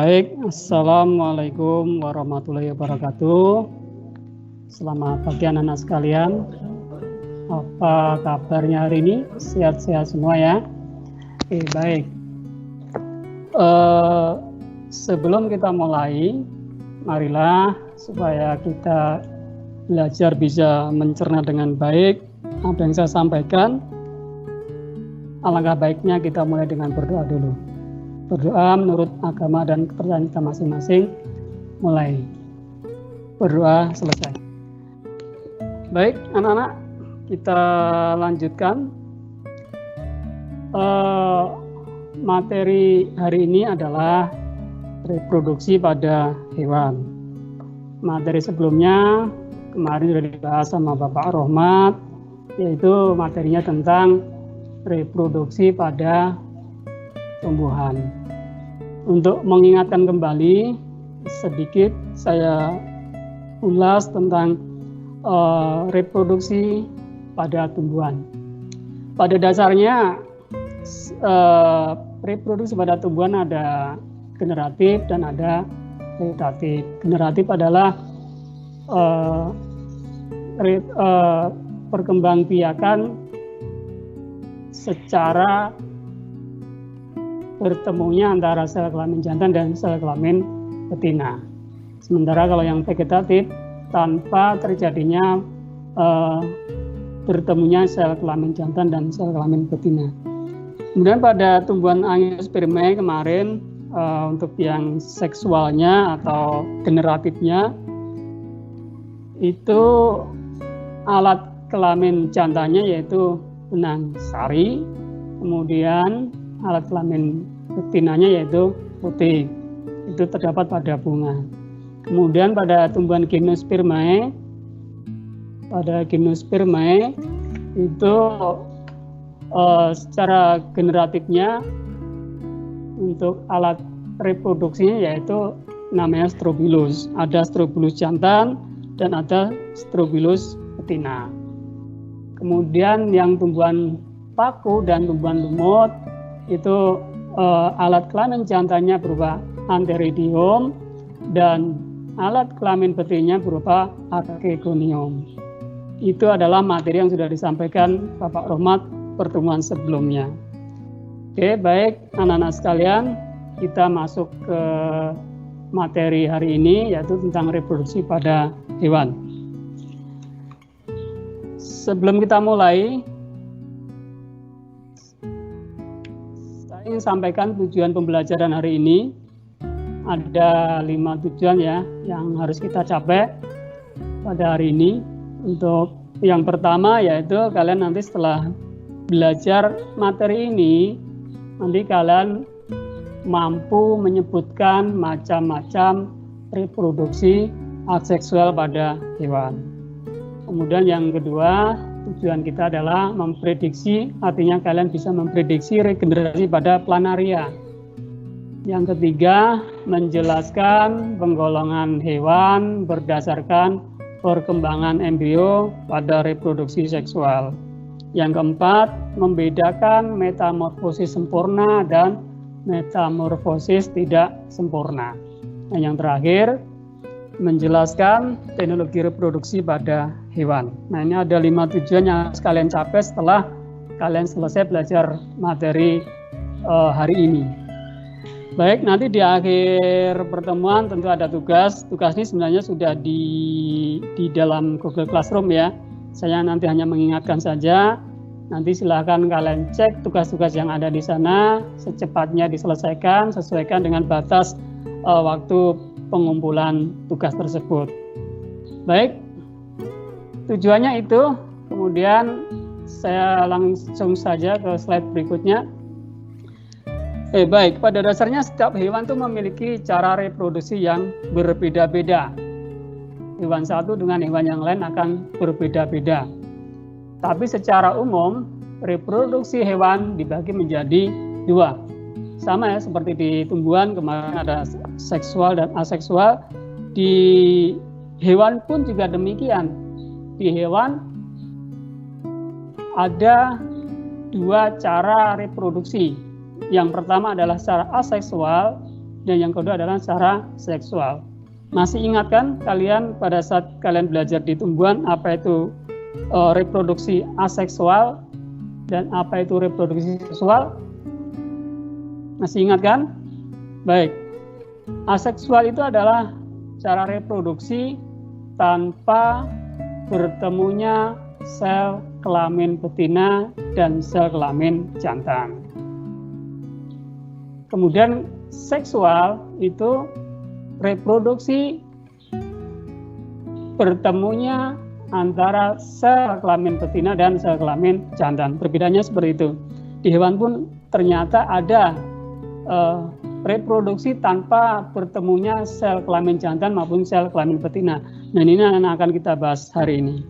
Baik, Assalamualaikum warahmatullahi wabarakatuh. Selamat pagi anak-anak sekalian. Apa kabarnya hari ini? Sehat-sehat semua ya? Oke, baik. Sebelum kita mulai, marilah supaya kita belajar bisa mencerna dengan baik apa yang saya sampaikan. Alangkah baiknya kita mulai dengan berdoa dulu. Berdoa menurut agama dan kepercayaan kita masing-masing. Mulai berdoa selesai. Baik, anak-anak, kita lanjutkan. Materi hari ini adalah reproduksi pada hewan. Materi sebelumnya kemarin sudah dibahas sama Bapak Rohmat, yaitu materinya tentang reproduksi pada tumbuhan. Untuk mengingatkan kembali sedikit, saya ulas tentang reproduksi pada tumbuhan. Pada dasarnya reproduksi pada tumbuhan ada generatif dan ada vegetatif. Generatif adalah perkembangbiakan secara bertemunya antara sel kelamin jantan dan sel kelamin betina. Sementara kalau yang vegetatif tanpa terjadinya bertemunya sel kelamin jantan dan sel kelamin betina. Kemudian pada tumbuhan Angiospermae kemarin untuk yang seksualnya atau generatifnya itu alat kelamin jantannya yaitu benang sari, kemudian alat kelamin betinanya yaitu putih. Itu terdapat pada bunga. Kemudian pada tumbuhan Gymnospermae, itu secara generatifnya untuk alat reproduksinya yaitu namanya Strobilus. Ada Strobilus jantan dan ada Strobilus betina. Kemudian yang tumbuhan paku dan tumbuhan lumut itu alat kelamin jantannya berupa Antheridium dan alat kelamin betinanya berupa Archegonium. Itu adalah materi yang sudah disampaikan Bapak Rohmat pertemuan sebelumnya. Oke, baik anak-anak sekalian, kita masuk ke materi hari ini yaitu tentang reproduksi pada hewan. Sebelum kita mulai, saya ingin sampaikan tujuan pembelajaran hari ini. Ada 5 tujuan ya yang harus kita capai pada hari ini. Untuk yang pertama yaitu kalian nanti setelah belajar materi ini, nanti kalian mampu menyebutkan macam-macam reproduksi aseksual pada hewan. Kemudian yang kedua, tujuan kita adalah memprediksi, artinya kalian bisa memprediksi regenerasi pada planaria. Yang ketiga, menjelaskan penggolongan hewan berdasarkan perkembangan embrio pada reproduksi seksual. Yang keempat, membedakan metamorfosis sempurna dan metamorfosis tidak sempurna. Dan yang terakhir, menjelaskan teknologi reproduksi pada hewan. Nah, ini ada 5 tujuan yang harus kalian capai setelah kalian selesai belajar materi hari ini. Baik, nanti di akhir pertemuan tentu ada tugas. Tugas ini sebenarnya sudah di dalam Google Classroom ya. Saya nanti hanya mengingatkan saja. Nanti silakan kalian cek tugas-tugas yang ada di sana, secepatnya diselesaikan, sesuaikan dengan batas waktu pengumpulan tugas tersebut. Baik, tujuannya itu. Kemudian saya langsung saja ke slide berikutnya. Baik, pada dasarnya setiap hewan itu memiliki cara reproduksi yang berbeda-beda. Hewan satu dengan hewan yang lain akan berbeda-beda. Tapi secara umum, reproduksi hewan dibagi menjadi 2. Sama ya, seperti di tumbuhan kemarin ada seksual dan aseksual. Di hewan pun juga demikian. Di hewan ada 2 cara reproduksi. Yang pertama adalah secara aseksual, dan yang kedua adalah secara seksual. Masih ingat kan kalian pada saat kalian belajar di tumbuhan apa itu reproduksi aseksual dan apa itu reproduksi seksual? Masih ingat kan? Baik. Aseksual itu adalah cara reproduksi tanpa bertemunya sel kelamin betina dan sel kelamin jantan. Kemudian seksual itu reproduksi bertemunya antara sel kelamin betina dan sel kelamin jantan. Perbedaannya seperti itu. Di hewan pun ternyata ada reproduksi tanpa bertemunya sel kelamin jantan maupun sel kelamin betina. Nah, ini yang akan kita bahas hari ini.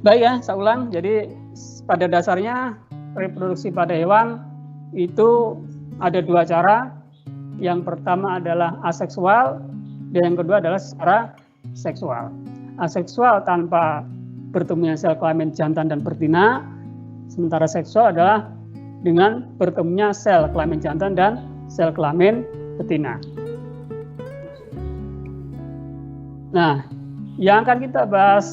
Baik ya, saya ulang. Jadi pada dasarnya reproduksi pada hewan itu ada dua cara. Yang pertama adalah aseksual dan yang kedua adalah secara seksual. Aseksual tanpa bertemunya sel kelamin jantan dan betina, sementara seksual adalah dengan bertemunya sel kelamin jantan dan sel kelamin betina. Nah, yang akan kita bahas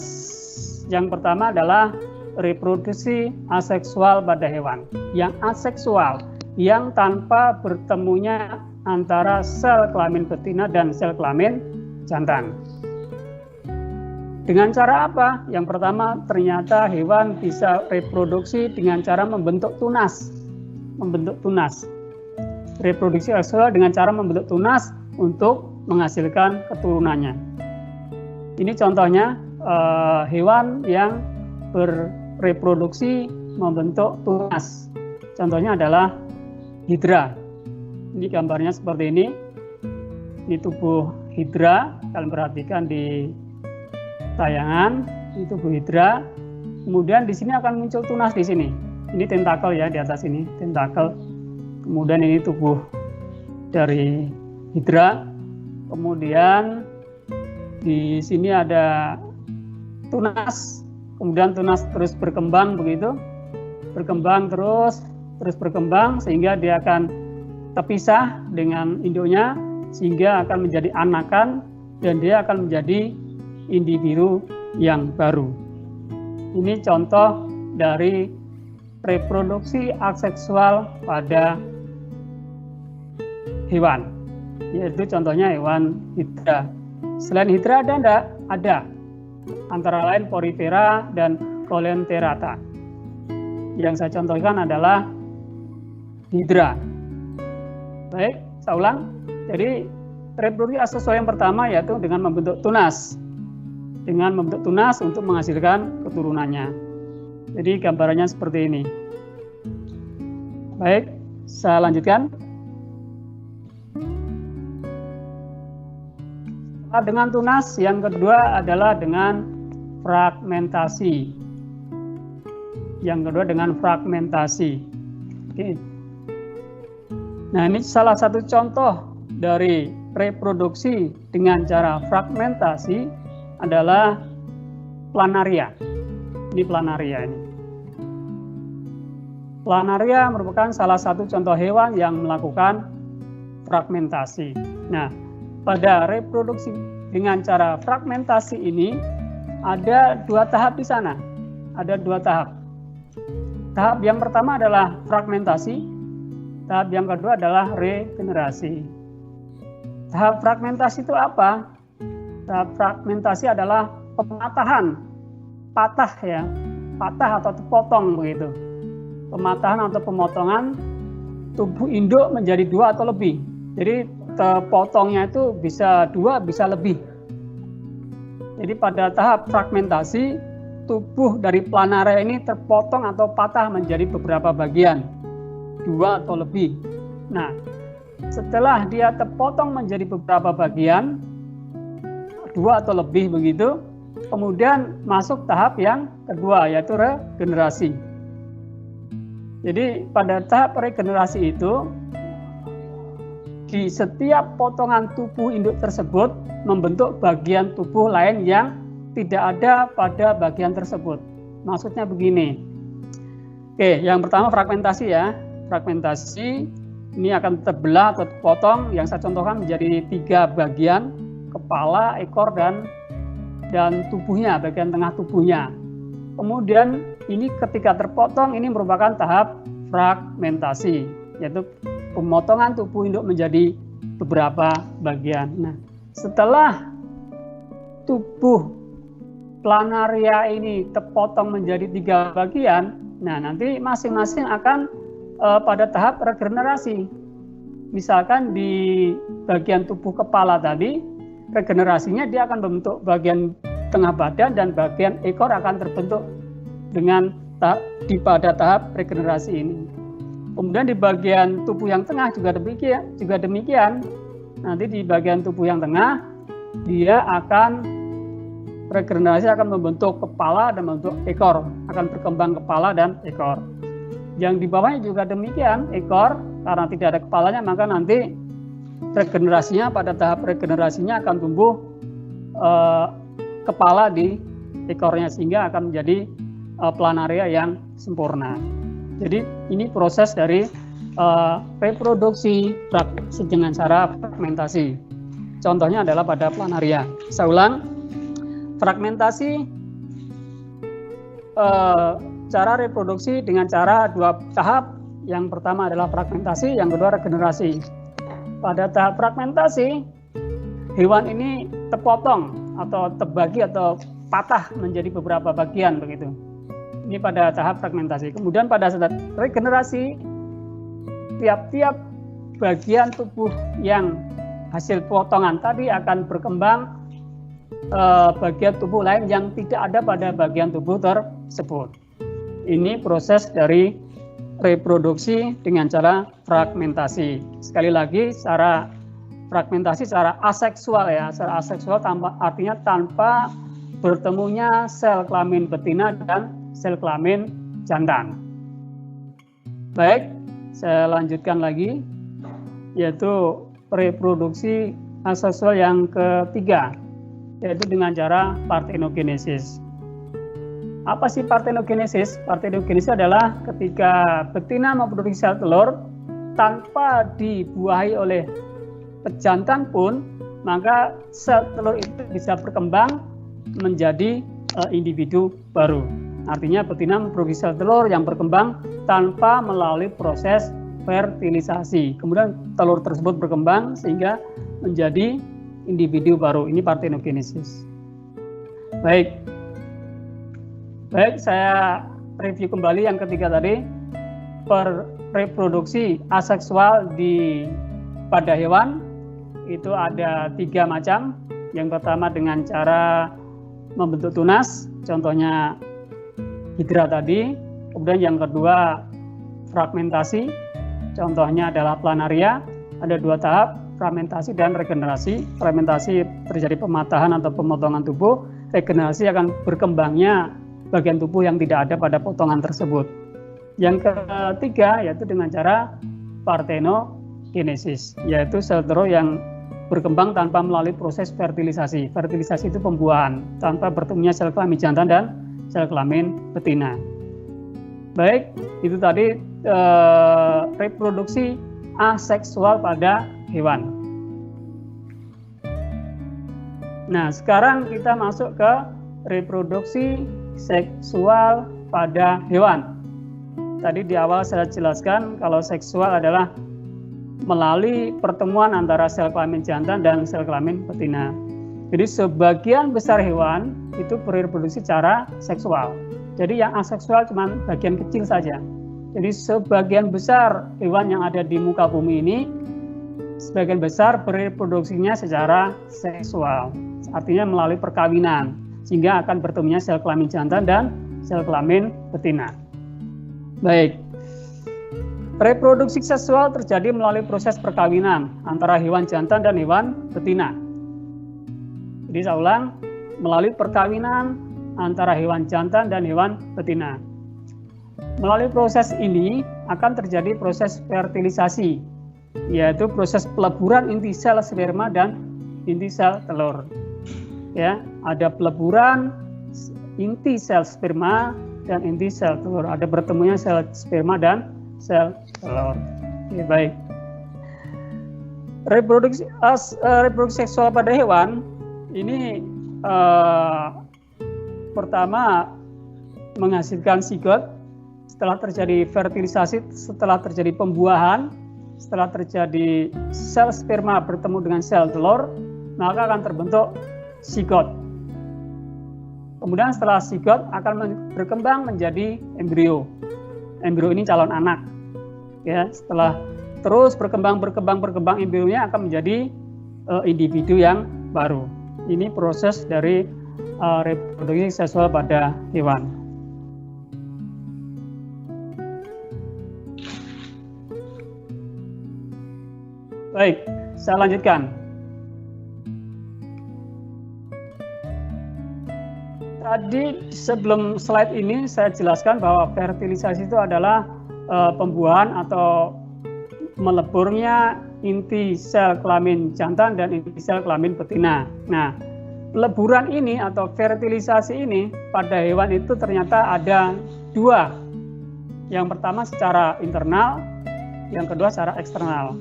yang pertama adalah reproduksi aseksual pada hewan. Yang aseksual, yang tanpa bertemunya antara sel kelamin betina dan sel kelamin jantan. Dengan cara apa? Yang pertama, ternyata hewan bisa reproduksi dengan cara membentuk tunas. Reproduksi seksual dengan cara membentuk tunas untuk menghasilkan keturunannya. Ini contohnya hewan yang berreproduksi membentuk tunas. Contohnya adalah hidra. Ini gambarnya seperti ini. Ini tubuh hidra. Kalian perhatikan di tayangan. Ini tubuh hidra. Kemudian di sini akan muncul tunas di sini. Ini tentakel ya di atas ini, tentakel. Kemudian ini tubuh dari hidra. Kemudian di sini ada tunas. Kemudian tunas terus berkembang begitu. Berkembang terus berkembang sehingga dia akan terpisah dengan induknya sehingga akan menjadi anakan dan dia akan menjadi individu yang baru. Ini contoh dari reproduksi aseksual pada hewan, yaitu contohnya hewan hidra. Selain hidra ada enggak? Ada. Antara lain Porifera dan Coleonterata. Yang saya contohkan adalah hidra. Baik, saya ulang. Jadi reproduksi aseksual yang pertama yaitu dengan membentuk tunas. Dengan membentuk tunas untuk menghasilkan keturunannya. Jadi gambarannya seperti ini. Baik, saya lanjutkan. Setelah dengan tunas, yang kedua adalah dengan fragmentasi. Yang kedua dengan fragmentasi. Oke. Nah, ini salah satu contoh dari reproduksi dengan cara fragmentasi adalah planaria. Ini planaria ini. Planaria merupakan salah satu contoh hewan yang melakukan fragmentasi. Nah, pada reproduksi dengan cara fragmentasi ini ada dua tahap di sana. Ada dua tahap. Tahap yang pertama adalah fragmentasi. Tahap yang kedua adalah regenerasi. Tahap fragmentasi itu apa? Tahap fragmentasi adalah pematahan, patah ya, patah atau potong begitu. Pematahan atau pemotongan tubuh induk menjadi dua atau lebih. Jadi potongnya itu bisa dua, bisa lebih. Jadi pada tahap fragmentasi, tubuh dari planaria ini terpotong atau patah menjadi beberapa bagian, dua atau lebih. Nah, setelah dia terpotong menjadi beberapa bagian, dua atau lebih begitu, kemudian masuk tahap yang kedua yaitu regenerasi. Jadi pada tahap regenerasi itu di setiap potongan tubuh induk tersebut membentuk bagian tubuh lain yang tidak ada pada bagian tersebut. Maksudnya begini. Oke, yang pertama fragmentasi ya. Fragmentasi ini akan terbelah atau terpotong. Yang saya contohkan menjadi 3 bagian, kepala, ekor, dan tubuhnya, bagian tengah tubuhnya. Kemudian ini ketika terpotong, ini merupakan tahap fragmentasi, yaitu pemotongan tubuh induk menjadi beberapa bagian. Nah, setelah tubuh planaria ini terpotong menjadi 3 bagian, nah nanti masing-masing akan pada tahap regenerasi. Misalkan di bagian tubuh kepala tadi, regenerasinya dia akan membentuk bagian tengah badan dan bagian ekor akan terbentuk dengan pada tahap regenerasi ini. Kemudian di bagian tubuh yang tengah juga demikian. Nanti di bagian tubuh yang tengah dia akan regenerasi akan membentuk kepala dan membentuk ekor, akan berkembang kepala dan ekor. Yang di bawahnya juga demikian, ekor, karena tidak ada kepalanya maka nanti regenerasinya pada tahap regenerasinya akan tumbuh kepala di ekornya sehingga akan menjadi planaria yang sempurna. Jadi ini proses dari reproduksi dengan cara fragmentasi. Contohnya adalah pada planaria. Saya ulang, fragmentasi cara reproduksi dengan cara 2 tahap. Yang pertama adalah fragmentasi, yang kedua regenerasi. Pada tahap fragmentasi, hewan ini terpotong atau terbagi atau patah menjadi beberapa bagian begitu. Ini pada tahap fragmentasi. Kemudian pada saat regenerasi, tiap-tiap bagian tubuh yang hasil potongan tadi akan berkembang bagian tubuh lain yang tidak ada pada bagian tubuh tersebut. Ini proses dari reproduksi dengan cara fragmentasi. Sekali lagi, secara fragmentasi secara aseksual ya, secara aseksual artinya tanpa bertemunya sel kelamin betina dan sel kelamin jantan. Baik, saya lanjutkan lagi, yaitu reproduksi aseksual yang ketiga, yaitu dengan cara parthenogenesis. Apa sih parthenogenesis? Parthenogenesis adalah ketika betina memproduksi sel telur tanpa dibuahi oleh pejantan pun, maka sel telur itu bisa berkembang menjadi individu baru. Artinya betina memproduksi sel telur yang berkembang tanpa melalui proses fertilisasi. Kemudian telur tersebut berkembang sehingga menjadi individu baru. Ini parthenogenesis. Baik, saya review kembali yang ketiga tadi, reproduksi aseksual pada hewan itu ada 3 macam. Yang pertama dengan cara membentuk tunas, contohnya hidra tadi. Kemudian yang kedua fragmentasi, contohnya adalah planaria. Ada 2 tahap, fragmentasi dan regenerasi. Fragmentasi terjadi pematahan atau pemotongan tubuh, regenerasi akan berkembangnya bagian tubuh yang tidak ada pada potongan tersebut. Yang ketiga yaitu dengan cara parthenogenesis, yaitu sel telur yang berkembang tanpa melalui proses fertilisasi. Fertilisasi itu pembuahan, tanpa bertemunya sel kelamin jantan dan sel kelamin betina. Baik, itu tadi reproduksi aseksual pada hewan. Nah, sekarang kita masuk ke reproduksi seksual pada hewan. Tadi di awal saya jelaskan kalau seksual adalah melalui pertemuan antara sel kelamin jantan dan sel kelamin betina. Jadi sebagian besar hewan itu bereproduksi secara seksual. Jadi yang aseksual cuma bagian kecil saja. Jadi sebagian besar hewan yang ada di muka bumi ini, sebagian besar bereproduksinya secara seksual. Artinya melalui perkawinan, sehingga akan bertemunya sel kelamin jantan dan sel kelamin betina. Baik, reproduksi seksual terjadi melalui proses perkawinan antara hewan jantan dan hewan betina. Jadi saya ulang, melalui perkawinan antara hewan jantan dan hewan betina. Melalui proses ini akan terjadi proses fertilisasi, yaitu proses peleburan inti sel sperma dan inti sel telur. Ya, ada peleburan inti sel sperma dan inti sel telur. Ada bertemunya sel sperma dan sel telur. Oke, baik. Reproduksi seksual pada hewan ini pertama menghasilkan zigot, setelah terjadi fertilisasi, setelah terjadi pembuahan, setelah terjadi sel sperma bertemu dengan sel telur, maka akan terbentuk zigot. Kemudian setelah zigot akan berkembang menjadi embrio. Embrio ini calon anak. Ya, setelah terus berkembang embrionya akan menjadi individu yang baru. Ini proses dari reproduksi seksual pada hewan. Baik, saya lanjutkan. Tadi sebelum slide ini saya jelaskan bahwa fertilisasi itu adalah pembuahan atau meleburnya inti sel kelamin jantan dan inti sel kelamin betina. Nah, peleburan ini atau fertilisasi ini pada hewan itu ternyata ada dua. Yang pertama secara internal, yang kedua secara eksternal.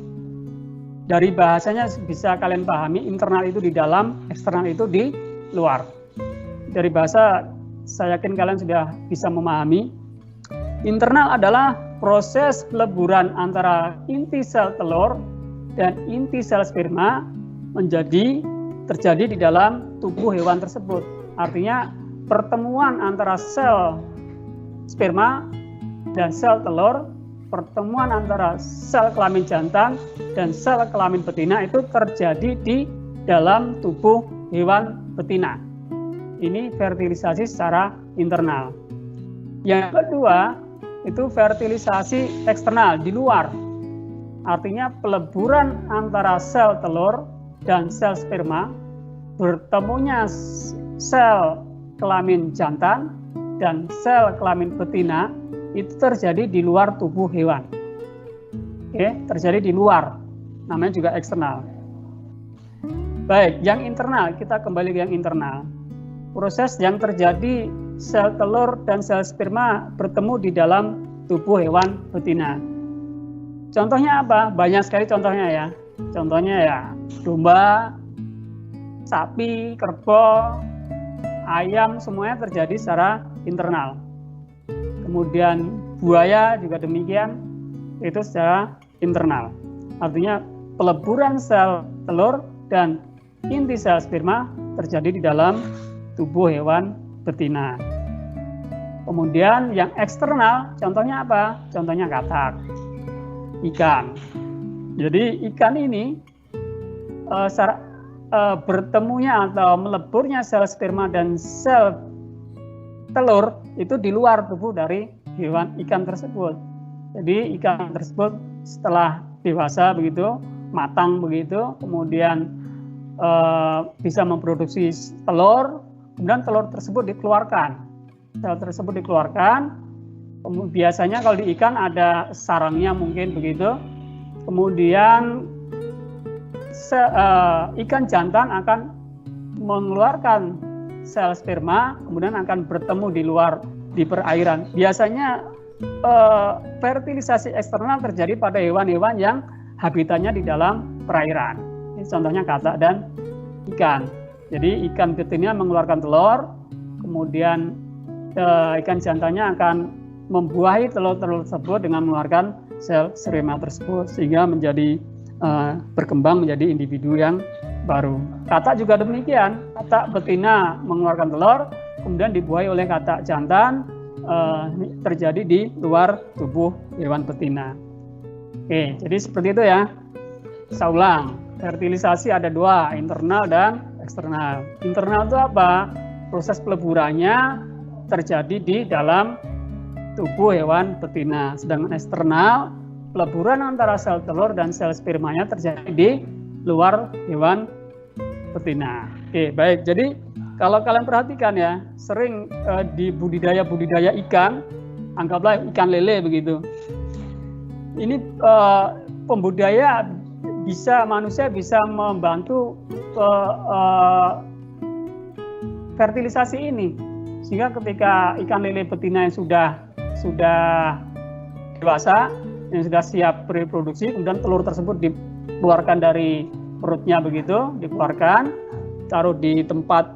Dari bahasanya bisa kalian pahami, internal itu di dalam, eksternal itu di luar. Dari bahasa saya yakin kalian sudah bisa memahami. Internal adalah proses peleburan antara inti sel telur dan inti sel sperma terjadi di dalam tubuh hewan tersebut. Artinya pertemuan antara sel sperma dan sel telur, pertemuan antara sel kelamin jantan dan sel kelamin betina itu terjadi di dalam tubuh hewan betina. Ini fertilisasi secara internal. Yang kedua, itu fertilisasi eksternal di luar. Artinya peleburan antara sel telur dan sel sperma, bertemunya sel kelamin jantan dan sel kelamin betina itu terjadi di luar tubuh hewan. Oke, terjadi di luar. Namanya juga eksternal. Baik, yang internal, kita kembali ke yang internal. Proses yang terjadi sel telur dan sel sperma bertemu di dalam tubuh hewan betina. Contohnya apa? Banyak sekali contohnya ya. Contohnya ya domba, sapi, kerbau, ayam, semuanya terjadi secara internal. Kemudian buaya juga demikian, itu secara internal. Artinya peleburan sel telur dan inti sel sperma terjadi di dalam tubuh hewan betina. Kemudian yang eksternal, contohnya apa? Contohnya katak, ikan. Jadi ikan ini bertemunya atau meleburnya sel sperma dan sel telur itu di luar tubuh dari hewan ikan tersebut. Jadi ikan tersebut setelah dewasa begitu, matang begitu, kemudian bisa memproduksi telur. Kemudian telur tersebut dikeluarkan. Sel tersebut dikeluarkan. Biasanya kalau di ikan ada sarangnya mungkin begitu. Kemudian ikan jantan akan mengeluarkan sel sperma, kemudian akan bertemu di perairan. Biasanya fertilisasi eksternal terjadi pada hewan-hewan yang habitatnya di dalam perairan. Ini contohnya katak dan ikan. Jadi ikan betina mengeluarkan telur, kemudian ikan jantannya akan membuahi telur-telur tersebut dengan mengeluarkan sel sperma tersebut sehingga menjadi berkembang menjadi individu yang baru. Katak juga demikian, katak betina mengeluarkan telur, kemudian dibuahi oleh katak jantan, terjadi di luar tubuh hewan betina. Oke, jadi seperti itu ya. Saya ulang, fertilisasi ada dua, internal dan eksternal. Internal itu apa? Proses peleburannya terjadi di dalam tubuh hewan betina. Sedangkan eksternal, peleburan antara sel telur dan sel spermanya terjadi di luar hewan betina. Oke, baik. Jadi kalau kalian perhatikan ya, sering di budidaya ikan, anggaplah ikan lele begitu. Ini pembudidaya manusia bisa membantu fertilisasi ini, sehingga ketika ikan lele betina yang sudah dewasa, yang sudah siap bereproduksi, kemudian telur tersebut dikeluarkan dari perutnya begitu, dikeluarkan, taruh di tempat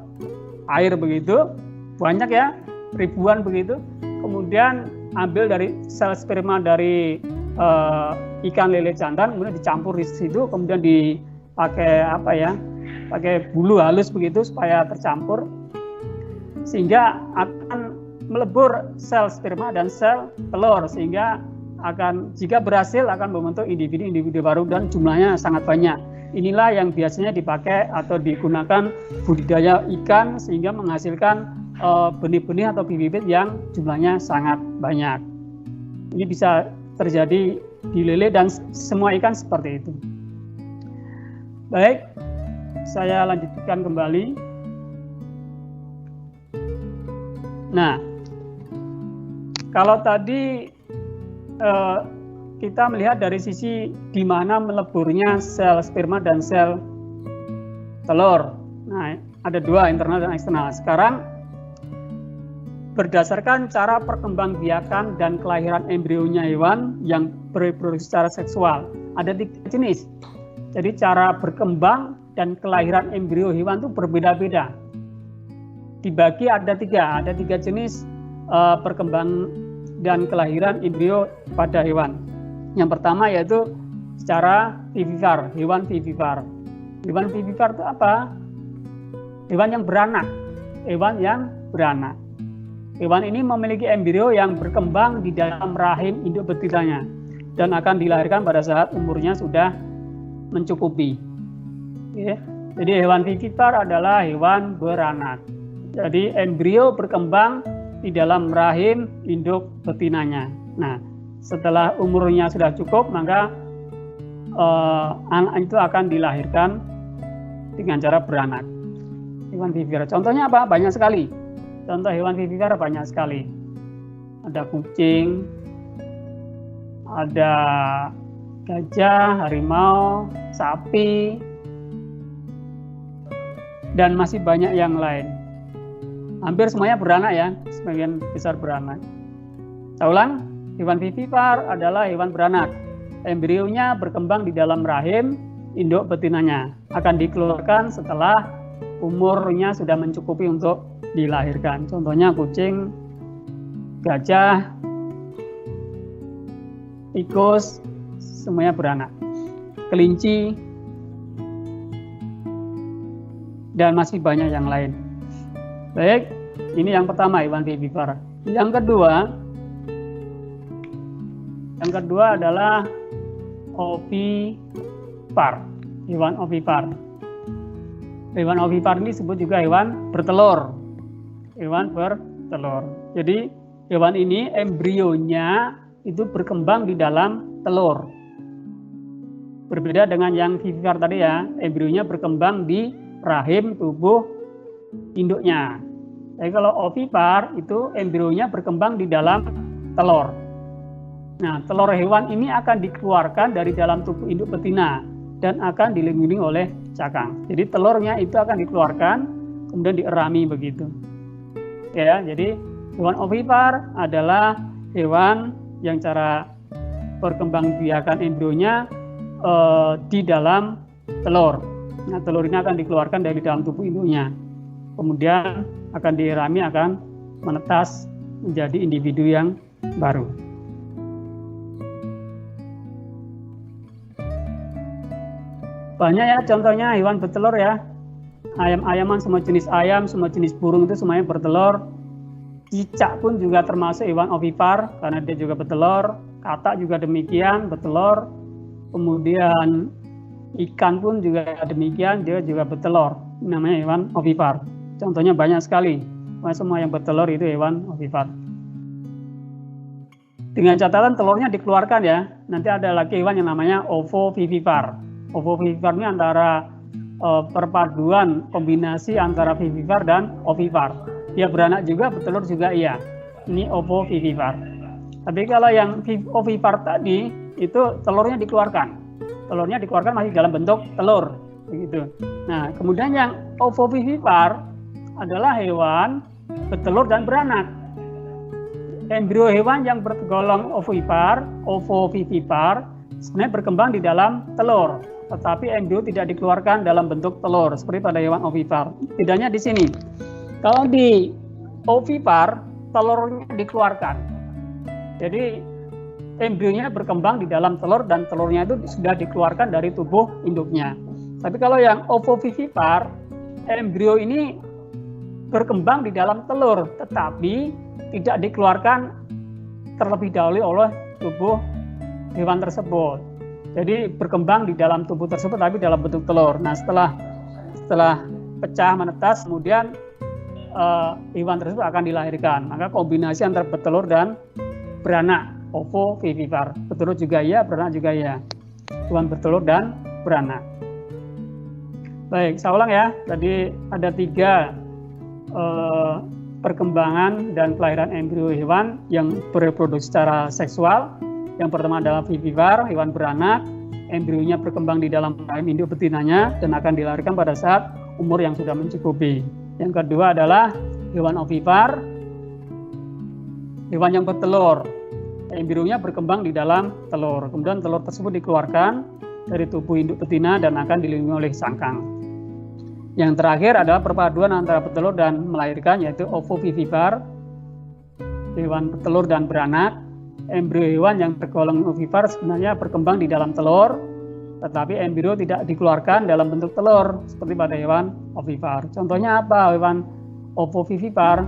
air begitu, banyak ya, ribuan begitu. Kemudian ambil dari sel sperma dari ikan lele jantan, kemudian dicampur di situ, kemudian dipakai pakai bulu halus begitu supaya tercampur, sehingga akan melebur sel sperma dan sel telur, sehingga jika berhasil akan membentuk individu-individu baru dan jumlahnya sangat banyak. Inilah yang biasanya dipakai atau digunakan budidaya ikan sehingga menghasilkan benih-benih atau bibit yang jumlahnya sangat banyak. Ini bisa terjadi di lele dan semua ikan seperti itu. Baik, saya lanjutkan kembali. Nah, kalau tadi kita melihat dari sisi di mana meleburnya sel sperma dan sel telur. Nah, ada dua, internal dan eksternal. Sekarang berdasarkan cara perkembangbiakan dan kelahiran embrionya hewan yang bereproduksi secara seksual, ada 3 jenis. Jadi cara berkembang dan kelahiran embrio hewan itu berbeda-beda. Dibagi ada 3 jenis perkembang dan kelahiran embrio pada hewan. Yang pertama yaitu secara vivipar, hewan vivipar. Hewan vivipar itu apa? Hewan yang beranak. Hewan ini memiliki embrio yang berkembang di dalam rahim induk betinanya dan akan dilahirkan pada saat umurnya sudah mencukupi. Jadi hewan vivipar adalah hewan beranak. Jadi embrio berkembang di dalam rahim induk betinanya. Nah, setelah umurnya sudah cukup, maka anak itu akan dilahirkan dengan cara beranak. Hewan vivipar. Contohnya apa? Banyak sekali. Contoh hewan vivipar banyak sekali. Ada kucing, ada gajah, harimau, sapi, dan masih banyak yang lain. Hampir semuanya beranak ya, sebagian besar beranak. Saya ulang, hewan vivipar adalah hewan beranak. Embrionya berkembang di dalam rahim induk betinanya. Akan dikeluarkan setelah umurnya sudah mencukupi untuk dilahirkan. Contohnya kucing, gajah, tikus, semuanya beranak. Kelinci, dan masih banyak yang lain. Baik, ini yang pertama, hewan vivipar. Yang kedua adalah ovipar, hewan ovipar. Hewan ovipar ini disebut juga hewan bertelur. Jadi hewan ini embrionya itu berkembang di dalam telur. Berbeda dengan yang vivipar tadi ya, embrionya berkembang di rahim tubuh induknya. Tapi kalau ovipar itu embrionya berkembang di dalam telur. Nah, telur hewan ini akan dikeluarkan dari dalam tubuh induk betina dan akan dilindungi oleh cakang. Jadi telurnya itu akan dikeluarkan, kemudian dierami begitu. Ya, jadi hewan ovipar adalah hewan yang cara perkembangbiakan embrionya di dalam telur. Nah, telur ini akan dikeluarkan dari dalam tubuh induknya. Kemudian akan dierami, akan menetas menjadi individu yang baru. Banyak ya contohnya hewan bertelur ya. Ayam-ayaman, semua jenis ayam, semua jenis burung itu semuanya bertelur. Cicak pun juga termasuk hewan ovipar karena dia juga bertelur. Katak juga demikian, bertelur. Kemudian ikan pun juga demikian, dia juga bertelur. Ini namanya hewan ovipar. Contohnya banyak sekali. Semua yang bertelur itu hewan ovipar. Dengan catatan telurnya dikeluarkan ya. Nanti ada lagi hewan yang namanya ovovivipar. Ovovivipar ini antara perpaduan kombinasi antara vivipar dan ovipar. Dia beranak juga, bertelur juga iya. Ini ovovivipar. Tapi kalau yang ovipar tadi itu telurnya dikeluarkan. Telurnya dikeluarkan masih dalam bentuk telur, begitu. Nah, kemudian yang ovovivipar adalah hewan bertelur dan beranak. Embrio hewan yang bergolong ovovivipar sebenarnya berkembang di dalam telur. tetapi embrio tidak dikeluarkan dalam bentuk telur seperti pada hewan ovipar. Bedanya di sini. Kalau di ovipar, telurnya dikeluarkan. Jadi embrionya berkembang di dalam telur dan telurnya itu sudah dikeluarkan dari tubuh induknya. Tapi kalau yang ovovivipar, embrio ini berkembang di dalam telur, tetapi tidak dikeluarkan terlebih dahulu oleh tubuh hewan tersebut. Jadi berkembang di dalam tubuh tersebut tapi dalam bentuk telur. Nah, setelah pecah menetas, kemudian hewan tersebut akan dilahirkan. Maka kombinasi antara betelur dan beranak, ovovivipar. Betelur juga ya, beranak juga ya. Hewan bertelur dan beranak. Baik, saya ulang ya. Tadi ada 3 perkembangan dan kelahiran embrio hewan yang bereproduksi secara seksual. Yang pertama adalah vivipar, hewan beranak. Embrionya berkembang di dalam rahim induk betinanya dan akan dilahirkan pada saat umur yang sudah mencukupi. Yang kedua adalah hewan ovipar, hewan yang bertelur. Embrionya berkembang di dalam telur. Kemudian telur tersebut dikeluarkan dari tubuh induk betina dan akan dilindungi oleh sangkang. Yang terakhir adalah perpaduan antara betelur dan melahirkan, yaitu ovovivipar, hewan bertelur dan beranak. Embrio hewan yang tergolong ovipar sebenarnya berkembang di dalam telur, tetapi embrio tidak dikeluarkan dalam bentuk telur seperti pada hewan ovipar. Contohnya apa? Hewan ovovivipar,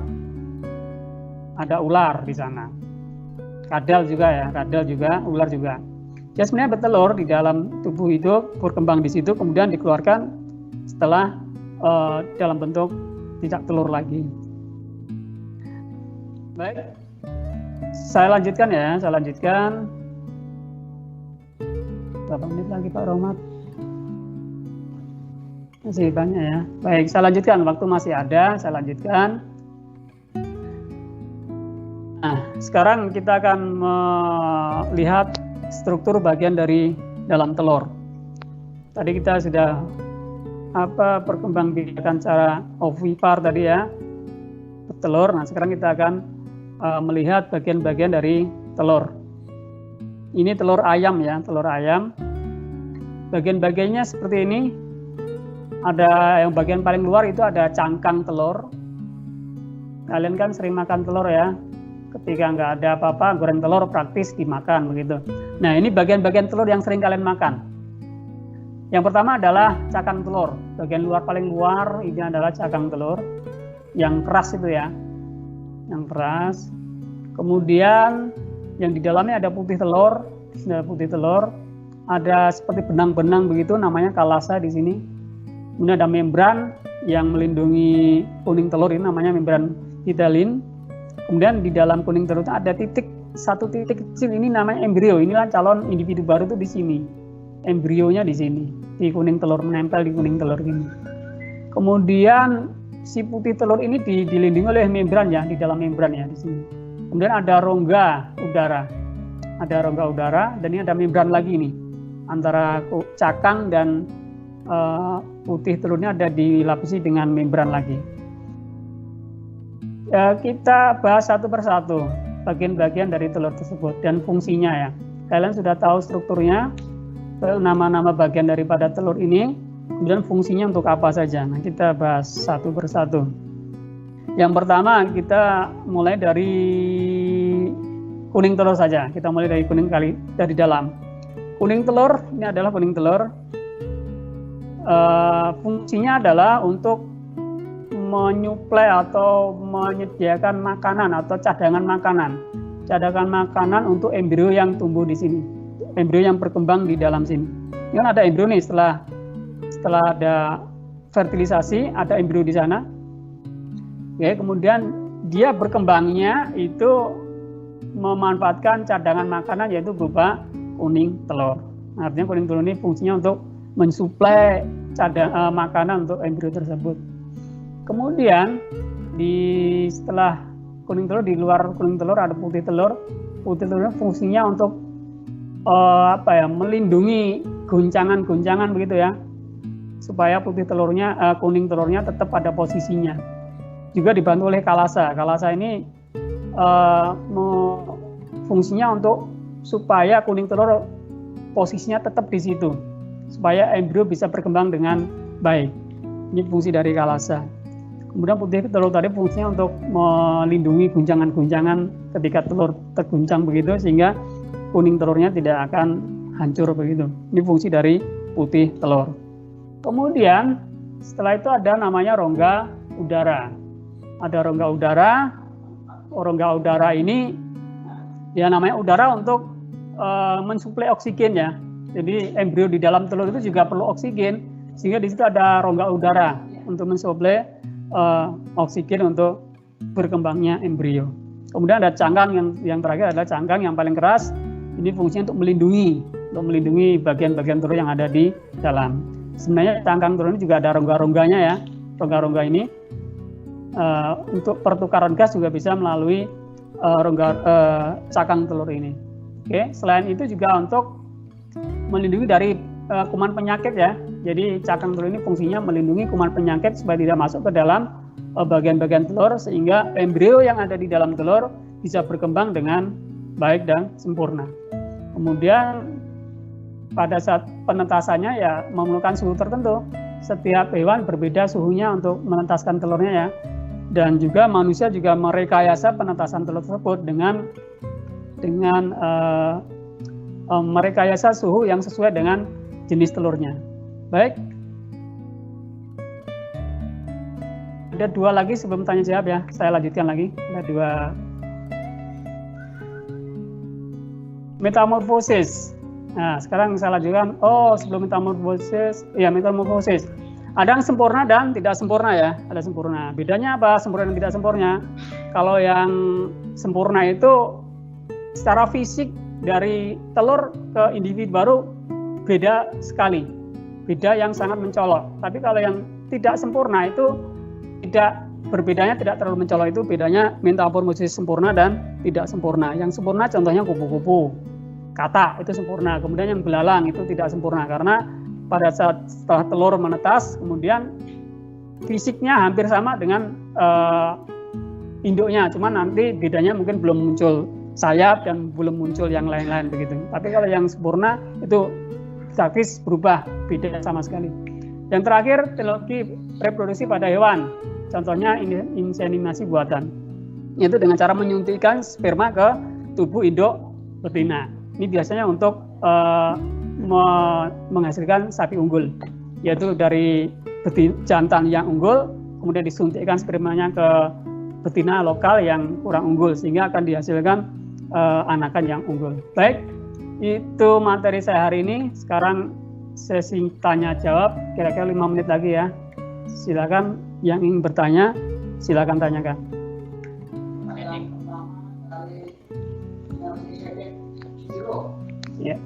ada ular di sana, kadal juga, ular juga. Dia sebenarnya bertelur di dalam tubuh itu, berkembang di situ, kemudian dikeluarkan setelah dalam bentuk tidak telur lagi. Baik, saya lanjutkan. Berapa menit lagi Pak Romat? Masih banyak ya. Baik, saya lanjutkan. Waktu masih ada, saya lanjutkan. Nah, sekarang kita akan melihat struktur bagian dari dalam telur. Tadi kita sudah perkembangbiakan cara ovipar tadi ya, telur. Nah, sekarang kita akan melihat bagian-bagian dari telur. Ini telur ayam ya, telur ayam. Bagian-bagiannya seperti ini. Ada yang bagian paling luar itu ada cangkang telur. Kalian kan sering makan telur ya. Ketika nggak ada apa-apa, goreng telur praktis dimakan begitu. Nah, ini bagian-bagian telur yang sering kalian makan. Yang pertama adalah cakang telur. Bagian luar paling luar ini adalah cakang telur. Yang keras itu ya. Yang keras. Kemudian yang di dalamnya ada putih telur. Ada seperti benang-benang begitu, namanya kalasa di sini. Kemudian ada membran yang melindungi kuning telur, ini namanya membran hitalin. Kemudian di dalam kuning telur itu ada satu titik kecil, ini namanya embrio. Inilah calon individu baru itu di sini. Embrionya di sini, di kuning telur, menempel di kuning telur ini. Kemudian si putih telur ini dilindungi oleh membran ya, di dalam membran ya di sini. Kemudian ada rongga udara. Dan ini ada membran lagi nih. Antara cakang dan putih telurnya ada dilapisi dengan membran lagi. Ya, kita bahas satu persatu bagian-bagian dari telur tersebut dan fungsinya ya. Kalian sudah tahu strukturnya, nama-nama bagian daripada telur ini, kemudian fungsinya untuk apa saja. Nah, kita bahas satu persatu. Yang pertama kita mulai dari kuning telur saja. Kita mulai dari dari dalam. Kuning telur, ini adalah kuning telur. Fungsinya adalah untuk menyuplai atau menyediakan makanan atau cadangan makanan untuk embrio yang tumbuh di sini, embrio yang berkembang di dalam sini. Ini kan ada embrio nih, setelah ada fertilisasi ada embrio di sana. Oke, kemudian dia berkembangnya itu memanfaatkan cadangan makanan yaitu berupa kuning telur. Artinya kuning telur ini fungsinya untuk mensuplai makanan untuk embrio tersebut. Kemudian setelah kuning telur, di luar kuning telur ada putih telur. Putih telurnya fungsinya untuk melindungi guncangan begitu ya, supaya kuning telurnya tetap pada posisinya. Juga dibantu oleh kalasa. Kalasa ini fungsinya untuk supaya kuning telur posisinya tetap di situ, supaya embrio bisa berkembang dengan baik. Ini fungsi dari kalasa. Kemudian putih telur tadi fungsinya untuk melindungi guncangan-guncangan ketika telur terguncang begitu, sehingga kuning telurnya tidak akan hancur begitu. Ini fungsi dari putih telur. Kemudian setelah itu ada namanya rongga udara. Ada rongga udara. Rongga udara ini ya namanya udara untuk mensuplai oksigen ya. Jadi embrio di dalam telur itu juga perlu oksigen, sehingga di situ ada rongga udara untuk mensuplai oksigen untuk berkembangnya embrio. Kemudian ada cangkang yang terakhir adalah cangkang yang paling keras. Ini fungsinya untuk melindungi bagian-bagian telur yang ada di dalam. Sebenarnya cangkang telur ini juga ada rongga-rongganya ya. Rongga-rongga ini untuk pertukaran gas juga bisa melalui rongga cangkang telur ini. Oke, selain itu juga untuk melindungi dari kuman penyakit ya. Jadi cangkang telur ini fungsinya melindungi kuman penyakit supaya tidak masuk ke dalam bagian-bagian telur, sehingga embrio yang ada di dalam telur bisa berkembang dengan baik dan sempurna. Kemudian pada saat penetasannya ya memerlukan suhu tertentu. Setiap hewan berbeda suhunya untuk menetaskan telurnya ya. Dan juga manusia juga merekayasa penetasan telur tersebut dengan merekayasa suhu yang sesuai dengan jenis telurnya. Baik. Ada dua lagi sebelum tanya jawab ya. Saya lanjutkan lagi. Ada dua. Metamorfosis. Nah, sekarang saya lanjutkan. Sebelum metamorfosis. Ada yang sempurna dan tidak sempurna ya. Ada sempurna. Bedanya apa sempurna dan tidak sempurna? Kalau yang sempurna itu secara fisik dari telur ke individu baru beda sekali. Beda yang sangat mencolok. Tapi kalau yang tidak sempurna itu berbedanya tidak terlalu mencolok, itu bedanya metamorfosis sempurna dan tidak sempurna. Yang sempurna contohnya kupu-kupu, katak itu sempurna. Kemudian yang belalang itu tidak sempurna karena pada saat setelah telur menetas, kemudian fisiknya hampir sama dengan induknya, cuman nanti bedanya mungkin belum muncul sayap dan belum muncul yang lain-lain begitu. Tapi kalau yang sempurna itu grafis berubah, beda sama sekali. Yang terakhir, teknologi reproduksi pada hewan. Contohnya inseminasi buatan. Yaitu dengan cara menyuntikkan sperma ke tubuh induk betina. Ini biasanya untuk menghasilkan sapi unggul. Yaitu dari jantan yang unggul, kemudian disuntikkan spermanya ke betina lokal yang kurang unggul, sehingga akan dihasilkan anakan yang unggul. Baik, itu materi saya hari ini. Sekarang sesi tanya jawab, kira-kira 5 menit lagi ya. Silakan yang ingin bertanya, silakan tanyakan. Ya.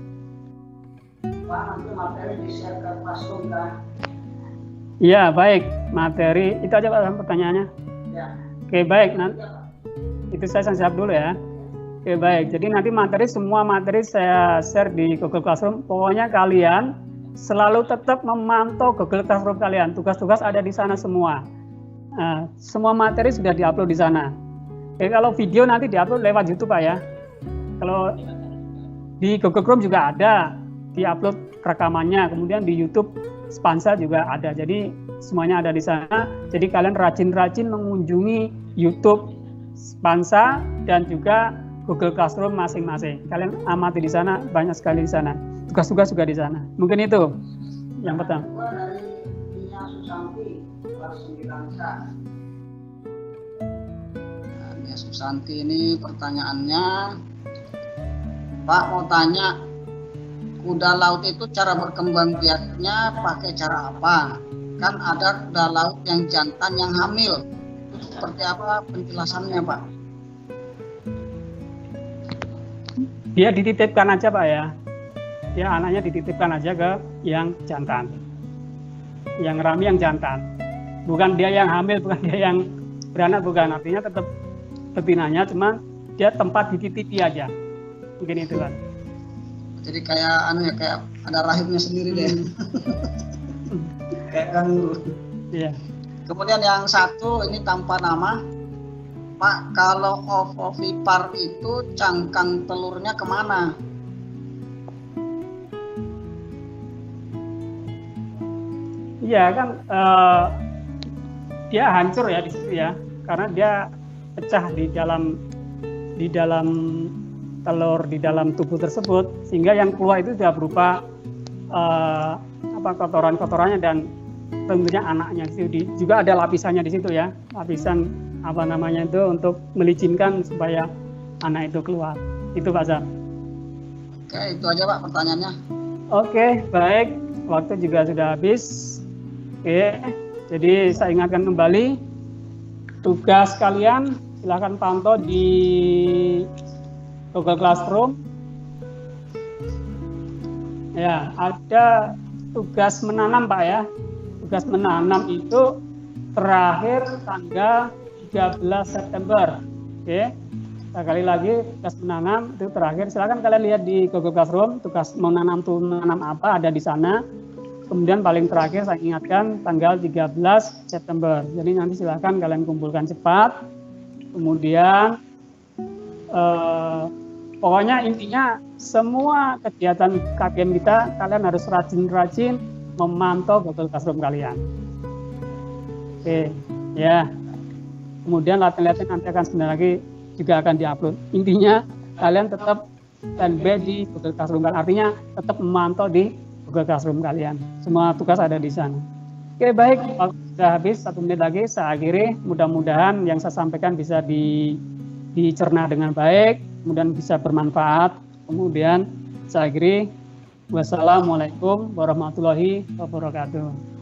Ya, baik. Materi itu aja Pak pertanyaannya. Ya. Oke, baik. Nanti itu saya jawab dulu ya. Oke, baik. Jadi nanti semua materi saya share di Google Classroom. Pokoknya kalian selalu tetap memantau Google Classroom kalian. Tugas-tugas ada di sana semua. Nah, semua materi sudah diupload di sana. Oke, kalau video nanti diupload lewat YouTube Pak ya. Kalau di Google Chrome juga ada diupload rekamannya. Kemudian di YouTube Spansa juga ada. Jadi semuanya ada di sana. Jadi kalian rajin-rajin mengunjungi YouTube Spansa dan juga Google Classroom masing-masing. Kalian amati di sana, banyak sekali di sana. Tugas-tugas juga di sana. Mungkin itu yang pertama. Nia Susanti ini pertanyaannya, Pak mau tanya, kuda laut itu cara berkembang biaknya pakai cara apa? Kan ada kuda laut yang jantan yang hamil. Itu seperti apa penjelasannya Pak? Dia dititipkan aja Pak ya. Dia anaknya dititipkan aja ke yang jantan. Yang rami yang jantan. Bukan dia yang hamil, bukan dia yang beranak, bukan. Artinya tetap betinanya, cuma dia tempat dititipi aja. Mungkin itu kan. Jadi kayak kayak ada rahimnya sendiri deh. Kayak kanguru. Iya. Kemudian yang satu ini tanpa nama. Pak, kalau ovovipar itu cangkang telurnya kemana? Iya kan, dia hancur ya di situ ya, karena dia pecah di dalam telur di dalam tubuh tersebut, sehingga yang keluar itu sudah berupa kotoran-kotorannya dan tentunya anaknya. Juga ada lapisannya di situ ya, lapisan itu untuk melicinkan supaya anak itu keluar. Itu Pak Zam. Oke, itu aja Pak pertanyaannya. Oke, baik. Waktu juga sudah habis. Oke, jadi saya ingatkan kembali tugas kalian, silakan pantau di Google Classroom. Ya, ada tugas menanam Pak ya. Tugas menanam itu terakhir tanggal 13 September. Oke. Sekali lagi tugas menanam itu terakhir. Silakan kalian lihat di Google Classroom tugas menanam itu menanam apa ada di sana. Kemudian paling terakhir saya ingatkan tanggal 13 September. Jadi nanti silakan kalian kumpulkan cepat. Kemudian pokoknya intinya semua kegiatan KKM kita kalian harus rajin-rajin memantau Google Classroom kalian. Oke, ya. Kemudian latihan-latihan nanti akan sebentar lagi juga akan diupload. Intinya kalian tetap standby di Google Classroom kalian. Artinya tetap memantau di Google Classroom kalian. Semua tugas ada di sana. Oke, baik. Waktu sudah habis, 1 menit lagi saya akhiri. Mudah-mudahan yang saya sampaikan bisa dicerna dengan baik, kemudian bisa bermanfaat. Kemudian saya akhiri. Wassalamualaikum warahmatullahi wabarakatuh.